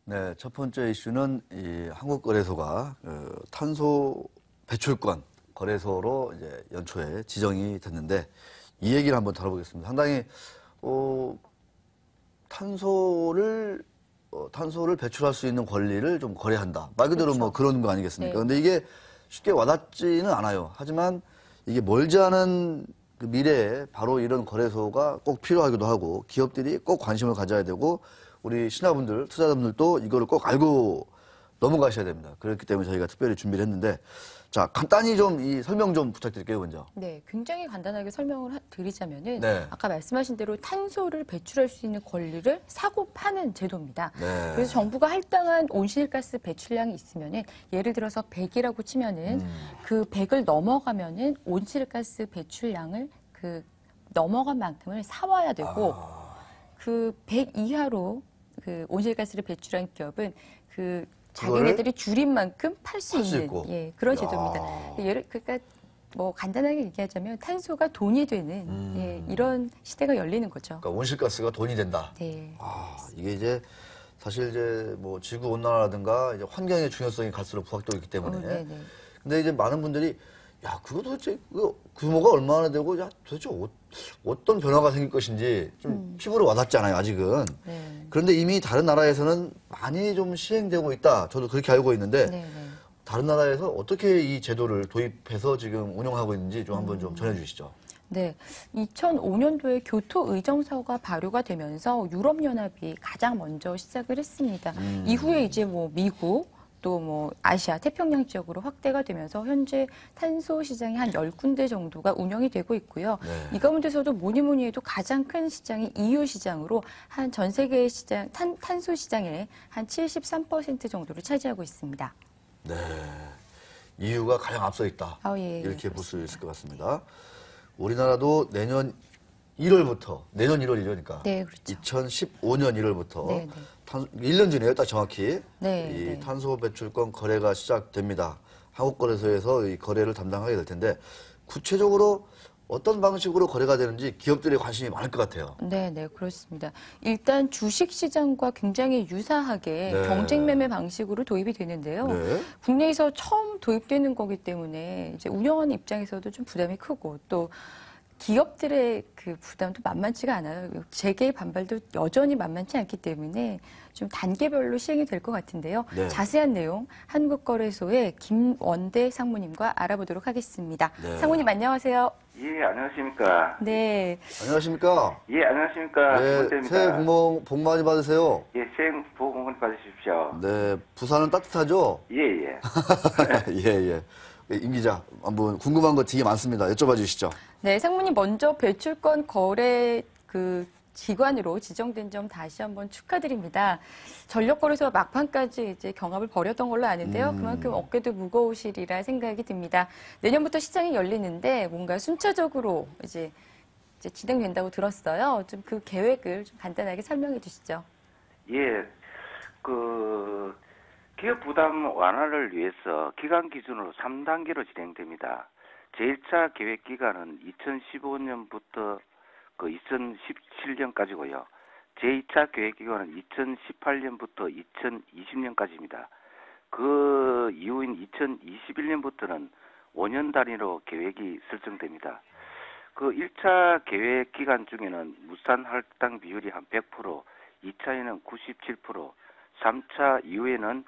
네, 첫 번째 이슈는 이 한국거래소가 탄소 배출권 거래소로 이제 연초에 지정이 됐는데 이 얘기를 한번 다뤄보겠습니다. 상당히 탄소를 배출할 수 있는 권리를 좀 거래한다. 말 그대로 그렇죠. 뭐 그런 거 아니겠습니까? 네. 근데 이게 쉽게 와닿지는 않아요. 하지만 이게 멀지 않은 그 미래에 바로 이런 거래소가 꼭 필요하기도 하고 기업들이 꼭 관심을 가져야 되고 우리 신화분들, 투자자분들도 이거를 꼭 알고 넘어가셔야 됩니다. 그렇기 때문에 저희가 특별히 준비를 했는데 자, 간단히 좀 이 설명 좀 부탁드릴게요, 먼저. 네, 굉장히 간단하게 설명을 드리자면은 네. 아까 말씀하신 대로 탄소를 배출할 수 있는 권리를 사고 파는 제도입니다. 네. 그래서 정부가 할당한 온실가스 배출량이 있으면은 예를 들어서 100이라고 치면은 그 100을 넘어가면은 온실가스 배출량을 그 넘어간 만큼을 사와야 되고 그 100 이하로 그 온실가스를 배출한 기업은 그 자기네들이 줄인 만큼 팔 수 있는 있고. 예, 그런 제도입니다. 그러니까 뭐 간단하게 얘기하자면 탄소가 돈이 되는 예, 이런 시대가 열리는 거죠. 그러니까 온실가스가 돈이 된다. 네. 이게 이제 사실 이제 뭐 지구 온난화라든가 이제 환경의 중요성이 갈수록 부각되고 있기 때문에. 네네. 근데 이제 많은 분들이 야, 그거 도대체 그 규모가 얼마나 되고 야, 도대체 어떤 변화가 생길 것인지 좀 피부로 와닿지 않아요, 아직은. 네. 그런데 이미 다른 나라에서는 많이 좀 시행되고 있다. 저도 그렇게 알고 있는데 네네. 다른 나라에서 어떻게 이 제도를 도입해서 지금 운영하고 있는지 좀 한번 좀 전해 주시죠. 네, 2005년도에 교토 의정서가 발효가 되면서 유럽연합이 가장 먼저 시작을 했습니다. 이후에 이제 뭐 미국, 또 뭐 아시아, 태평양 지역으로 확대가 되면서 현재 탄소 시장이 한 10군데 정도가 운영이 되고 있고요. 네. 이 가운데서도 뭐니 해도 가장 큰 시장이 EU 시장으로 한 전 세계 시장, 탄소 시장의 한 73% 정도를 차지하고 있습니다. 네. 이유가 가장 앞서 있다. 예, 이렇게 볼 수 있을 것 같습니다. 우리나라도 내년 1월부터, 내년 1월이죠, 그러니까. 네, 그렇죠. 2015년 1월부터. 네, 네. 1년 전이에요, 딱 정확히. 네, 이 네. 탄소 배출권 거래가 시작됩니다. 한국거래소에서 이 거래를 담당하게 될 텐데, 구체적으로 어떤 방식으로 거래가 되는지 기업들의 관심이 많을 것 같아요. 네, 네, 그렇습니다. 일단 주식 시장과 굉장히 유사하게 네. 경쟁 매매 방식으로 도입이 되는데요. 네. 국내에서 처음 도입되는 거기 때문에 이제 운영하는 입장에서도 좀 부담이 크고 또 기업들의 그 부담도 만만치가 않아요. 재계의 반발도 여전히 만만치 않기 때문에 좀 단계별로 시행이 될 것 같은데요. 네. 자세한 내용 한국거래소의 김원대 상무님과 알아보도록 하겠습니다. 네. 상무님 안녕하세요. 예, 안녕하십니까. 네. 안녕하십니까? 예, 안녕하십니까. 네, 김원태입니다. 새해 복 많이 받으세요. 예, 새해 복 많이 받으십시오. 네, 부산은 따뜻하죠? 예, 예. 예, 예. 임 기자, 한번 궁금한 거 되게 많습니다. 여쭤봐 주시죠. 네, 상무님 먼저 배출권 거래 그 기관으로 지정된 점 다시 한번 축하드립니다. 전력거래소 막판까지 이제 경합을 벌였던 걸로 아는데요. 그만큼 어깨도 무거우시리라 생각이 듭니다. 내년부터 시장이 열리는데 뭔가 순차적으로 이제 진행된다고 들었어요. 좀 그 계획을 좀 간단하게 설명해 주시죠. 예, 기업 부담 완화를 위해서 기간 기준으로 3단계로 진행됩니다. 제1차 계획 기간은 2015년부터 2017년까지고요. 제2차 계획 기간은 2018년부터 2020년까지입니다. 그 이후인 2021년부터는 5년 단위로 계획이 설정됩니다. 그 1차 계획 기간 중에는 무산 할당 비율이 한 100%, 2차에는 97%, 3차 이후에는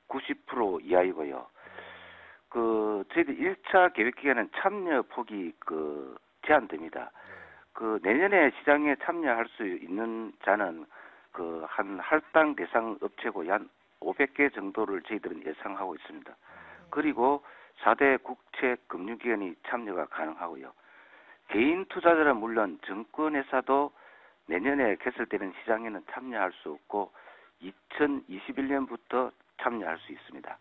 90% 이하이고요. 저희들 1차 계획 기간은 참여 폭이 제한됩니다. 내년에 시장에 참여할 수 있는 자는 한 할당 대상 업체고 한 500개 정도를 저희들은 예상하고 있습니다. 그리고 4대 국책 금융기관이 참여가 가능하고요. 개인 투자자는 물론 증권회사도 내년에 개설되는 시장에는 참여할 수 없고 2021년부터 참여할 수 있습니다.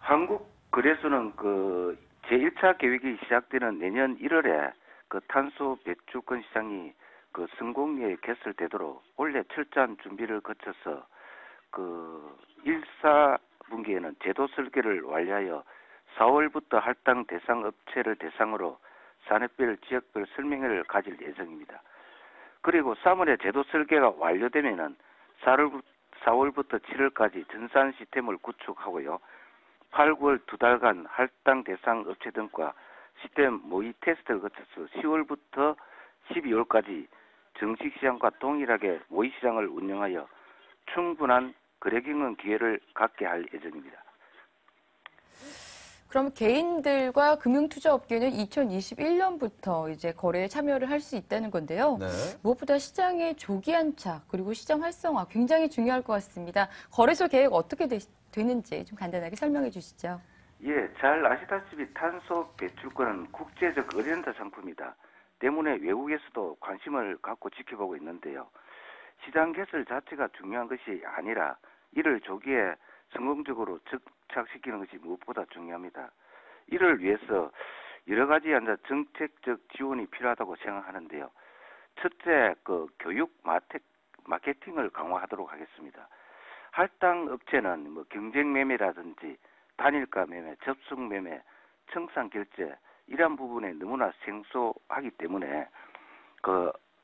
한국거래소는 제1차 계획이 시작되는 내년 1월에 탄소 배출권 시장이 성공리에 개설되도록 올해 철저한 준비를 거쳐서 1사분기에는 제도 설계를 완료하여 4월부터 할당 대상 업체를 대상으로 산업별, 지역별 설명회를 가질 예정입니다. 그리고 3월에 제도 설계가 완료되면은 4월부터 7월까지 전산 시스템을 구축하고요. 8, 9월 2달간 할당 대상 업체 등과 시스템 모의 테스트를 거쳐서 10월부터 12월까지 정식 시장과 동일하게 모의 시장을 운영하여 충분한 거래 경험 기회를 갖게 할 예정입니다. 그럼 개인들과 금융투자업계는 2021년부터 이제 거래에 참여를 할 수 있다는 건데요. 네. 무엇보다 시장의 조기 안착 그리고 시장 활성화 굉장히 중요할 것 같습니다. 거래소 계획 어떻게 되는지 좀 간단하게 설명해 주시죠. 예, 잘 아시다시피 탄소 배출권은 국제적 어젠다 상품이다. 때문에 외국에서도 관심을 갖고 지켜보고 있는데요. 시장 개설 자체가 중요한 것이 아니라 이를 조기에 성공적으로 정착시키는 것이 무엇보다 중요합니다. 이를 위해서 여러 가지 정책적 지원이 필요하다고 생각하는데요. 첫째, 교육 마케팅을 강화하도록 하겠습니다. 할당 업체는 경쟁 매매라든지 단일가 매매, 접속 매매, 청산 결제 이러한 부분에 너무나 생소하기 때문에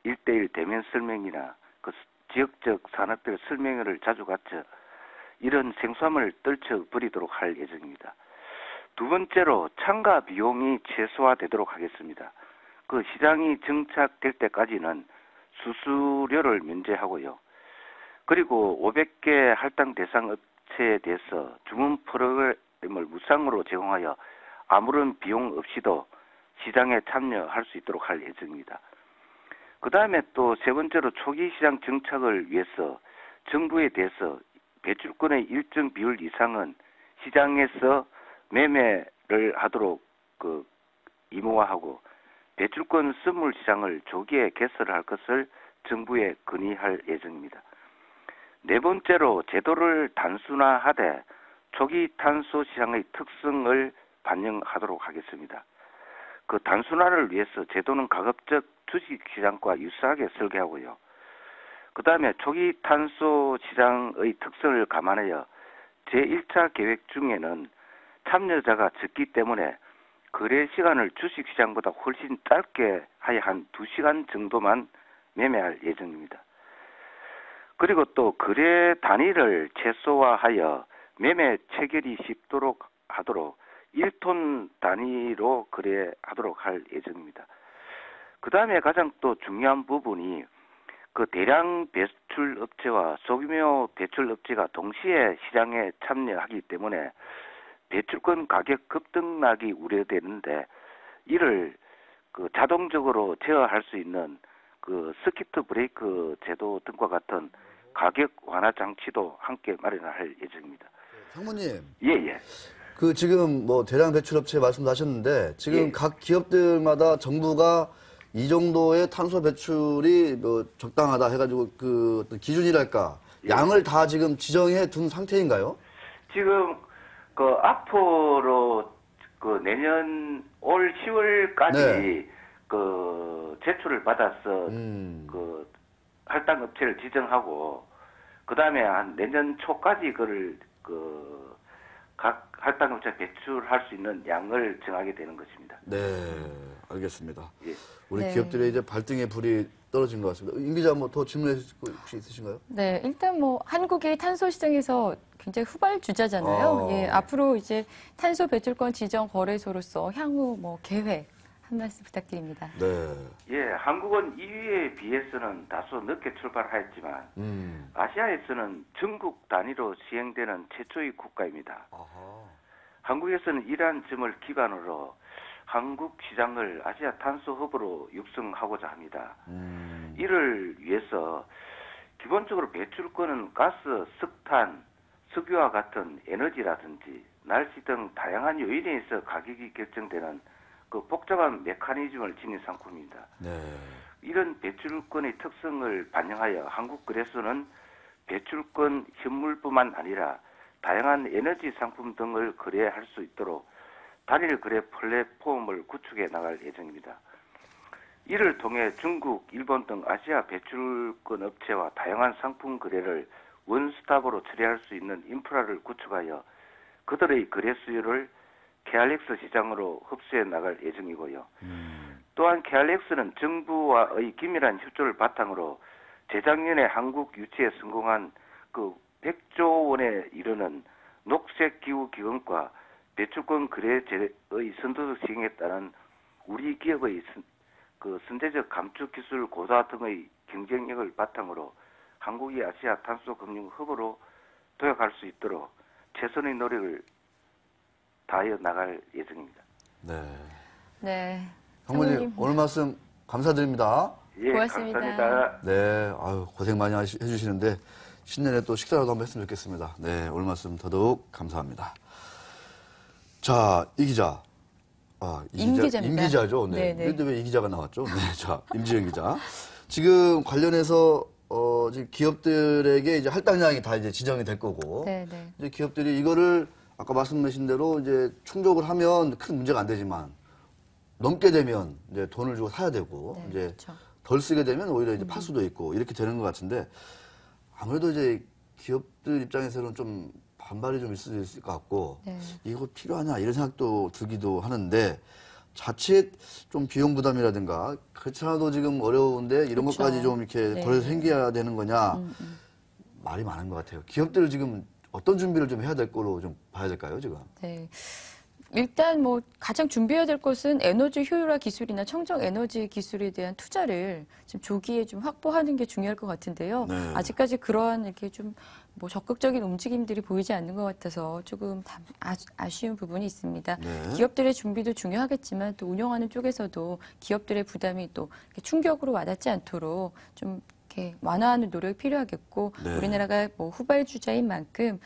1:1 대면 설명이나 지역적 산업별 설명회를 자주 갖춰 이런 생소함을 떨쳐버리도록 할 예정입니다. 두 번째로 참가 비용이 최소화되도록 하겠습니다. 시장이 정착될 때까지는 수수료를 면제하고요. 그리고 500개 할당 대상 업체에 대해서 주문 프로그램을 무상으로 제공하여 아무런 비용 없이도 시장에 참여할 수 있도록 할 예정입니다. 그 다음에 또 세 번째로 초기 시장 정착을 위해서 정부에 대해서 배출권의 일정 비율 이상은 시장에서 매매를 하도록 의무화하고 배출권 선물 시장을 조기에 개설할 것을 정부에 건의할 예정입니다. 네 번째로 제도를 단순화하되 초기 탄소 시장의 특성을 반영하도록 하겠습니다. 단순화를 위해서 제도는 가급적 주식 시장과 유사하게 설계하고요. 그 다음에 초기 탄소 시장의 특성을 감안하여 제1차 계획 중에는 참여자가 적기 때문에 거래 시간을 주식 시장보다 훨씬 짧게 하여 한 2시간 정도만 매매할 예정입니다. 그리고 또 거래 단위를 최소화하여 매매 체결이 쉽도록 하도록 1톤 단위로 거래하도록 할 예정입니다. 그 다음에 가장 또 중요한 부분이 대량 배출 업체와 소규모 배출 업체가 동시에 시장에 참여하기 때문에 배출권 가격 급등락이 우려되는데 이를 자동적으로 제어할 수 있는 서킷 브레이크 제도 등과 같은 가격 완화 장치도 함께 마련할 예정입니다. 상무님. 예. 지금 대량 배출업체 말씀하셨는데 지금 예. 각 기업들마다 정부가 이 정도의 탄소 배출이 적당하다 해가지고 어떤 기준이랄까 예. 양을 다 지금 지정해 둔 상태인가요? 지금 앞으로 내년 올 10월까지 네. 제출을 받아서 할당 업체를 지정하고 그 다음에 한 내년 초까지 그걸 각 할당 업체 배출할 수 있는 양을 정하게 되는 것입니다. 네, 알겠습니다. 예. 우리 네. 기업들의 이제 발등에 불이 떨어진 것 같습니다. 임 기자 더 질문해 주실 거 혹시 있으신가요? 네, 일단 한국이 탄소 시장에서 굉장히 후발주자잖아요. 아. 예, 앞으로 이제 탄소 배출권 지정 거래소로서 향후 계획 한 말씀 부탁드립니다. 네. 예, 한국은 2위에 비해서는 다소 늦게 출발하였지만 아시아에서는 전국 단위로 시행되는 최초의 국가입니다. 아하. 한국에서는 이러한 점을 기반으로 한국 시장을 아시아 탄소 허브로 육성하고자 합니다. 이를 위해서 기본적으로 배출권은 가스, 석탄, 석유와 같은 에너지라든지 날씨 등 다양한 요인에 의해서 가격이 결정되는 복잡한 메커니즘을 지닌 상품입니다. 네. 이런 배출권의 특성을 반영하여 한국거래소는 배출권 현물뿐만 아니라 다양한 에너지 상품 등을 거래할 수 있도록 단일 거래 플랫폼을 구축해 나갈 예정입니다. 이를 통해 중국, 일본 등 아시아 배출권 업체와 다양한 상품 거래를 원스톱으로 처리할 수 있는 인프라를 구축하여 그들의 거래 수요를 KRX 시장으로 흡수해 나갈 예정이고요. 또한 KRX는 정부와의 긴밀한 협조를 바탕으로 재작년에 한국 유치에 성공한 100조 원에 이르는 녹색기후기금과 배출권 거래제의 선도적 시행에 따른 우리 기업의 그 선제적 감축 기술 고도화 등의 경쟁력을 바탕으로 한국이 아시아 탄소 금융 허브로 도약할 수 있도록 최선의 노력을 다하여 나갈 예정입니다. 네. 네. 장모님 장모님. 오늘 말씀 감사드립니다. 예, 고맙습니다. 감사합니다. 네, 아유, 고생 많이 해주시는데, 신년에 또 식사라도 한번 했으면 좋겠습니다. 네, 오늘 말씀 더더욱 감사합니다. 자, 이 기자. 임 기자입니다. 임 기자죠. 네. 네네. 그런데 왜 이 기자가 나왔죠? 네, 자, 임지영 기자. 지금 관련해서, 지금 기업들에게 이제 할당량이 다 이제 지정이 될 거고, 네네. 이제 기업들이 이거를 아까 말씀하신 대로 이제 충족을 하면 큰 문제가 안 되지만, 넘게 되면 이제 돈을 주고 사야 되고, 네, 이제 그렇죠. 덜 쓰게 되면 오히려 이제 팔 수도 있고 이렇게 되는 것 같은데 아무래도 이제 기업들 입장에서는 좀 반발이 좀 있을 수 있을 것 같고 네. 이거 필요하냐 이런 생각도 들기도 하는데 자칫 좀 비용 부담이라든가 그렇지 않아도 지금 어려운데 이런 그렇죠. 것까지 좀 이렇게 네. 거래서 생겨야 되는 거냐 말이 많은 것 같아요. 기업들 지금 어떤 준비를 좀 해야 될 거로 좀 봐야 될까요, 지금? 네. 일단 뭐 가장 준비해야 될 것은 에너지 효율화 기술이나 청정 에너지 기술에 대한 투자를 지금 조기에 좀 확보하는 게 중요할 것 같은데요. 네. 아직까지 그러한 이렇게 좀 뭐 적극적인 움직임들이 보이지 않는 것 같아서 조금 아쉬운 부분이 있습니다. 네. 기업들의 준비도 중요하겠지만 또 운영하는 쪽에서도 기업들의 부담이 또 이렇게 충격으로 와닿지 않도록 좀 이렇게 완화하는 노력이 필요하겠고 네. 우리나라가 뭐 후발주자인 만큼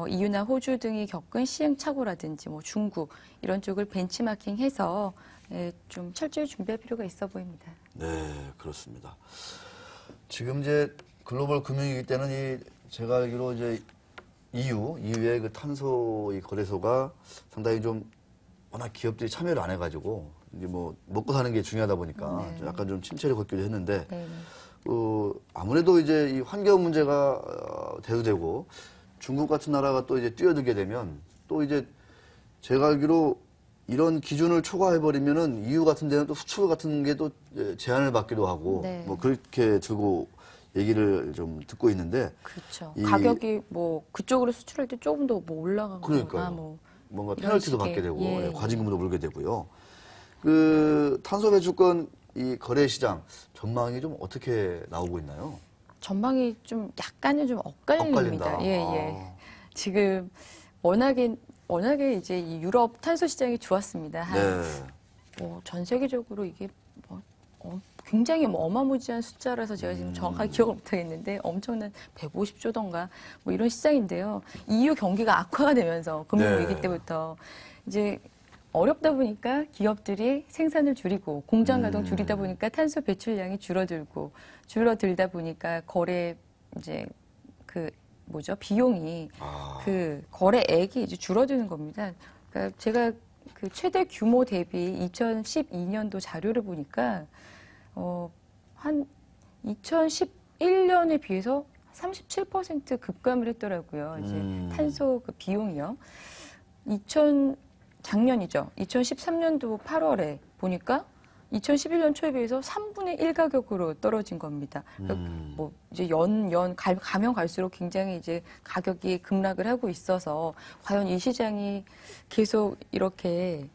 EU나 호주 등이 겪은 시행착오라든지 뭐 중국 이런 쪽을 벤치마킹해서 좀 철저히 준비할 필요가 있어 보입니다. 네, 그렇습니다. 지금 이제 글로벌 금융위기 때는 제가 알기로 이제 EU의 그 탄소 이 거래소가 상당히 좀 워낙 기업들이 참여를 안 해가지고 이제 뭐 먹고 사는 게 중요하다 보니까 네. 좀 약간 좀 침체를 걷기도 했는데 네. 아무래도 이제 이 환경 문제가 대두되고 중국 같은 나라가 또 이제 뛰어들게 되면 또 이제 제가 알기로 이런 기준을 초과해버리면은 EU 같은 데는 또 수출 같은 게 또 제한을 받기도 하고 네. 뭐 그렇게 들고 얘기를 좀 듣고 있는데 그렇죠. 이- 가격이 뭐 그쪽으로 수출할 때 조금 더 뭐 올라가거나 그러니까요. 뭐 뭔가 이런 페널티도 식의, 받게 되고 예, 과징금도 물게 되고요. 그 탄소 배출권 이 거래 시장 전망이 좀 어떻게 나오고 있나요? 전망이 좀 약간은 좀 엇갈립니다. 엇갈린다. 예. 아. 지금 워낙에 이제 이 유럽 탄소 시장이 좋았습니다. 한 네. 전 세계적으로 이게 굉장히 어마무지한 숫자라서 제가 지금 정확하게 기억을 못하겠는데 엄청난 150조던가 뭐 이런 시장인데요. EU 경기가 악화가 되면서 금융위기 네. 때부터 이제 어렵다 보니까 기업들이 생산을 줄이고 공장 가동 줄이다 보니까 탄소 배출량이 줄어들다 보니까 거래 이제 비용이 그 거래액이 이제 줄어드는 겁니다. 그러니까 제가 그 최대 규모 대비 2012년도 자료를 보니까 한 2011년에 비해서 37% 급감을 했더라고요. 이제 탄소 그 비용이요. 작년이죠. 2013년도 8월에 보니까 2011년 초에 비해서 3분의 1 가격으로 떨어진 겁니다. 그러니까 뭐 이제 가면 갈수록 굉장히 이제 가격이 급락을 하고 있어서 과연 이 시장이 계속 이렇게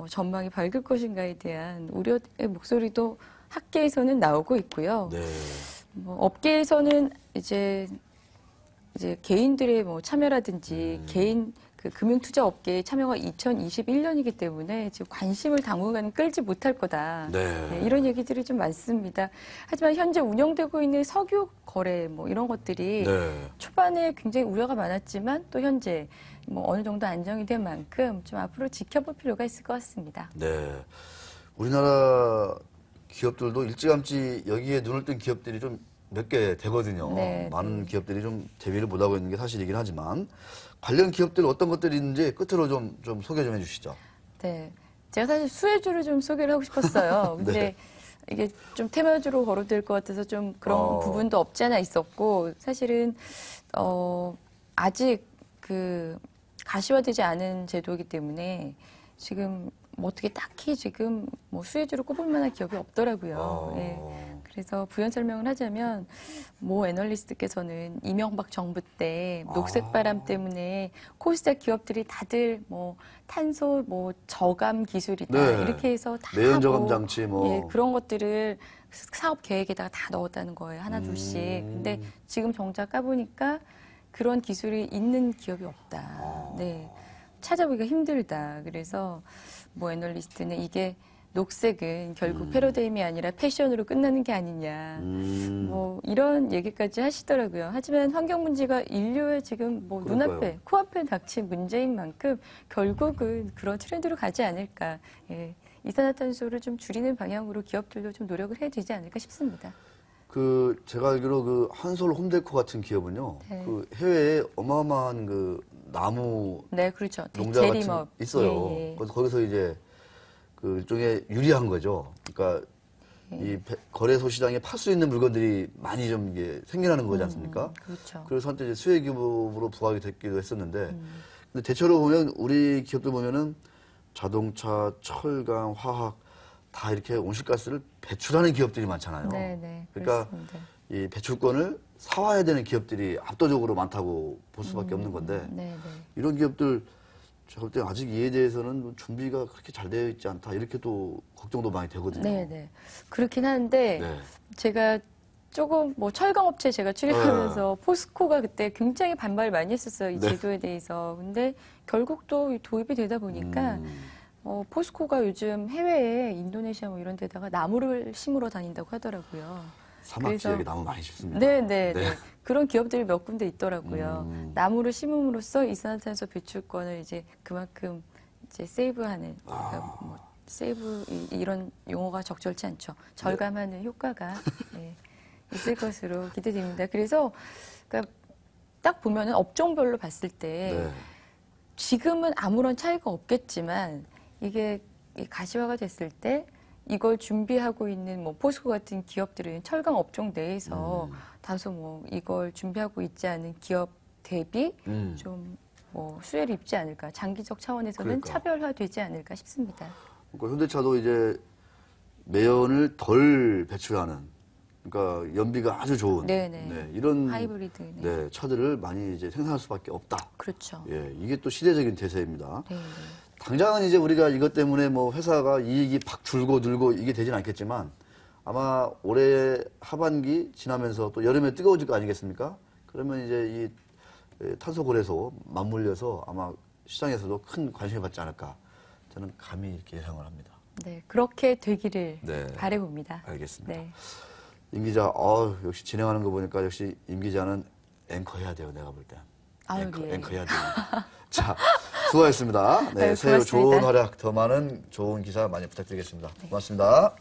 전망이 밝을 것인가에 대한 우려의 목소리도 학계에서는 나오고 있고요. 네. 뭐 업계에서는 이제 개인들의 뭐 참여라든지 개인 그 금융투자 업계의 참여가 2021년이기 때문에 지금 관심을 당분간 끌지 못할 거다. 네. 이런 얘기들이 좀 많습니다. 하지만 현재 운영되고 있는 석유 거래 뭐 이런 것들이 네. 초반에 굉장히 우려가 많았지만 또 현재 뭐 어느 정도 안정이 된 만큼 좀 앞으로 지켜볼 필요가 있을 것 같습니다. 네. 우리나라 기업들도 일찌감치 여기에 눈을 뜬 기업들이 좀 몇 개 되거든요. 네, 많은 기업들이 좀 대비를 못하고 있는 게 사실이긴 하지만 관련 기업들 어떤 것들이 있는지 끝으로 좀 소개 좀 해주시죠. 네. 제가 사실 수혜주를 좀 소개를 하고 싶었어요. 근데 네. 이게 좀 테마주로 거론될 것 같아서 좀 그런 부분도 없지 않아 있었고, 사실은, 아직 가시화되지 않은 제도이기 때문에 지금 뭐 어떻게 딱히 지금 뭐 수혜주로 꼽을 만한 기업이 없더라고요. 예. 그래서 부연 설명을 하자면 모 애널리스트께서는 이명박 정부 때 녹색 바람 때문에 코스닥 기업들이 다들 뭐 탄소 뭐 저감 기술이다 네. 이렇게 해서 다 매연 저감 장치 뭐. 예, 그런 것들을 사업 계획에다가 다 넣었다는 거예요. 하나 둘씩. 근데 지금 정작 까보니까 그런 기술이 있는 기업이 없다. 네. 찾아보기가 힘들다. 그래서 뭐 애널리스트는 이게 녹색은 결국 패러다임이 아니라 패션으로 끝나는 게 아니냐. 뭐 이런 얘기까지 하시더라고요. 하지만 환경 문제가 인류의 지금 뭐 그러니까요. 눈앞에 코앞에 닥친 문제인 만큼 결국은 그런 트렌드로 가지 않을까. 예. 이산화탄소를 좀 줄이는 방향으로 기업들도 좀 노력을 해야 되지 않을까 싶습니다. 그 제가 알기로 그 한솔 홈데코 같은 기업은요. 네. 그 해외에 어마어마한 그 나무 네, 그렇죠. 농자 같은 대리업. 있어요. 예, 예. 그래서 거기서 이제 그 일종의 유리한 거죠. 그러니까 이 거래소 시장에 팔 수 있는 물건들이 많이 좀 이게 생겨나는 거지 않습니까? 그렇죠. 그래서 한때 이제 수혜 기업으로 부각이 됐기도 했었는데, 근데 대체로 보면 우리 기업들 보면은 자동차, 철강, 화학 다 이렇게 온실가스를 배출하는 기업들이 많잖아요. 네, 네. 그러니까 그렇습니다. 이 배출권을 사와야 되는 기업들이 압도적으로 많다고 볼 수밖에 없는 건데, 네, 네. 이런 기업들 제가 볼 때 아직 이에 대해서는 준비가 그렇게 잘 되어 있지 않다 이렇게 또 걱정도 많이 되거든요. 네, 네. 그렇긴 한데 네. 제가 조금 뭐 철강업체 제가 출입하면서 포스코가 그때 굉장히 반발을 많이 했었어요. 이 네. 제도에 대해서. 근데 결국 또 도입이 되다 보니까 포스코가 요즘 해외에 인도네시아 뭐 이런 데다가 나무를 심으러 다닌다고 하더라고요. 사막 그래서- 지역에 나무 많이 심습니다. 네, 네, 네. 그런 기업들이 몇 군데 있더라고요. 음. 나무를 심음으로써 이산화탄소 배출권을 이제 그만큼 이제 세이브하는, 그러니까 뭐 세이브 이런 용어가 적절치 않죠. 절감하는 효과가 네, 있을 것으로 기대됩니다. 그래서 그러니까 딱 보면은 업종별로 봤을 때 네. 지금은 아무런 차이가 없겠지만 이게 이 가시화가 됐을 때 이걸 준비하고 있는 뭐 포스코 같은 기업들은 철강 업종 내에서 다소 뭐 이걸 준비하고 있지 않은 기업 대비 좀 뭐 수혜를 입지 않을까. 장기적 차원에서는 그러니까. 차별화되지 않을까 싶습니다. 그러니까 현대차도 이제 매연을 덜 배출하는, 그러니까 연비가 아주 좋은 네네. 이런 하이브리드. 네. 네, 차들을 많이 이제 생산할 수밖에 없다. 그렇죠. 예, 이게 또 시대적인 대세입니다. 네, 네. 당장은 이제 우리가 이것 때문에 뭐 회사가 이익이 팍 줄고 늘고 이게 되진 않겠지만 아마 올해 하반기 지나면서 또 여름에 뜨거워질 거 아니겠습니까? 그러면 이제 이 탄소 거래소 맞물려서 아마 시장에서도 큰 관심을 받지 않을까. 저는 감히 이렇게 예상을 합니다. 네, 그렇게 되기를 네. 바라봅니다. 알겠습니다. 네. 임 기자, 역시 진행하는 거 보니까 역시 임 기자는 앵커 해야 돼요, 내가 볼 때. 아유, 앵커, 예. 앵커 해야 돼요. 자, 수고하셨습니다. 네, 아유, 새해 고맙습니다. 좋은 활약, 더 많은 좋은 기사 많이 부탁드리겠습니다. 고맙습니다.